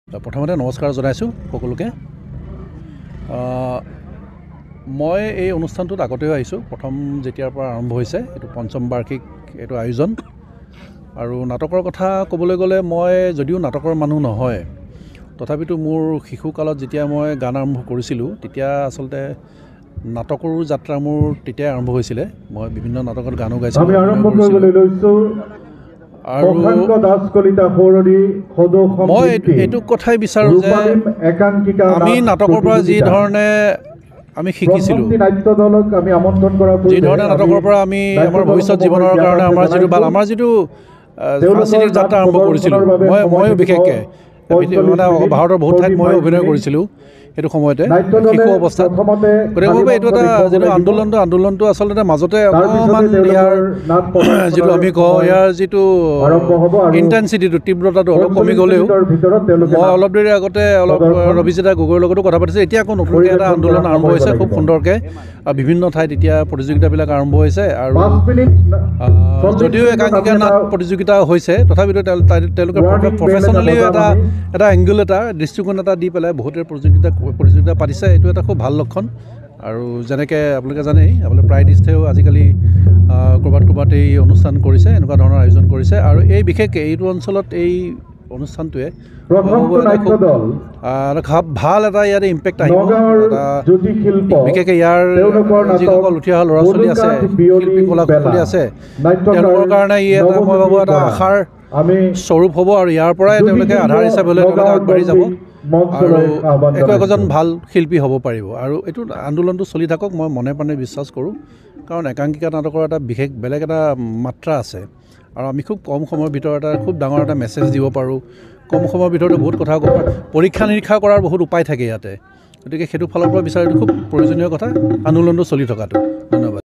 প্ৰথমতে নমস্কাৰ জনাইছোঁ সকলোকে। মই এই অনুষ্ঠানটোত আগতেও আহিছোঁ, প্ৰথম যেতিয়াৰ পৰা আৰম্ভ হৈছে এইটো পঞ্চম বাৰ্ষিক এইটো আয়োজন। আৰু নাটকৰ কথা ক'বলৈ গ'লে মই যদিও নাটকৰ মানুহ নহয়, তথাপিতো মোৰ শিশুকালত যেতিয়া মই গান আৰম্ভ কৰিছিলোঁ তেতিয়া আচলতে নাটকৰো যাত্ৰা মোৰ তেতিয়াই আৰম্ভ হৈছিলে। মই বিভিন্ন নাটকত গানো গাইছিলোঁ। আৰু মই এইটো কথাই বিচাৰোঁ যে আমি নাটকৰ পৰা যি ধৰণে আমি শিকিছিলোঁ, যি ধৰণে নাটকৰ পৰা আমি আমাৰ ভৱিষ্যত জীৱনৰ কাৰণে আমাৰ যিটো সাংস্কৃতিক যাত্ৰা আৰম্ভ কৰিছিলোঁ, ময়ো বিশেষকৈ মানে ভাৰতৰ বহুত ঠাইত ময়ো অভিনয় কৰিছিলোঁ সেইটো সময়তে শিশু অৱস্থাত। গতিকে এইটো এটা যিটো আন্দোলনটো আচলতে মাজতে অকণমান ইয়াৰ যিটো আমি কওঁ ইয়াৰ যিটো ইণ্টেনচিটিটো তীব্ৰতাটো অলপ কমি গ'লেও মই অলপ দেৰি আগতে ৰবিজিতা গগৈৰ লগতো কথা পাতিছোঁ। এতিয়া আকৌ নতুনকৈ এটা আন্দোলন আৰম্ভ হৈছে খুব সুন্দৰকৈ, বিভিন্ন ঠাইত এতিয়া প্ৰতিযোগিতাবিলাক আৰম্ভ হৈছে। আৰু যদিও একাংকিকা নাট প্ৰতিযোগিতা হৈছে, তথাপিতো তেওঁলোকে প্ৰফেশ্যনেলিও এটা এংগল দৃষ্টিকোণ এটা দি পেলাই বহুতে প্ৰতিযোগিতা পাতিছে। এইটো এটা খুব ভাল লক্ষণ। আৰু যেনেকৈ আপোনালোকে জানেই, আপোনালোকে প্ৰায়দিষ্টেও আজিকালি ক'ৰবাত এই অনুষ্ঠান কৰিছে, এনেকুৱা ধৰণৰ আয়োজন কৰিছে। আৰু এই বিশেষকৈ এইটো অঞ্চলত এই অনুষ্ঠানটোৱে ভাল এটা ইয়াতে ইম্পেক্ট আহিব। বিশেষকৈ ইয়াৰ যিসকল উঠি অহা ল'ৰা ছোৱালী আছে, শিল্পী কলাকুশলী আছে, তেওঁলোকৰ কাৰণে ই এটা মই ভাবোঁ এটা আশাৰ স্বৰূপ হ'ব। আৰু ইয়াৰ পৰাই তেওঁলোকে আধাৰ হিচাপে হ'লে তেওঁলোকে আগবাঢ়ি যাব আৰু একোজন ভাল শিল্পী হ'ব পাৰিব। আৰু এইটো আন্দোলনটো চলি থাকক, মই মনে প্ৰাণে বিশ্বাস কৰোঁ। কাৰণ একাংকিকা নাটকৰ এটা বিশেষ বেলেগ এটা মাত্ৰা আছে। আৰু আমি খুব কম সময়ৰ ভিতৰত খুব ডাঙৰ এটা মেছেজ দিব পাৰোঁ। কম সময়ৰ ভিতৰতে বহুত কথা ক'ব পাৰোঁ। পৰীক্ষা নিৰীক্ষা কৰাৰ বহুত উপায় থাকে ইয়াতে। গতিকে সেইটো ফালৰ পৰা বিচাৰাটো খুব প্ৰয়োজনীয় কথা, আন্দোলনটো চলি থকাটো।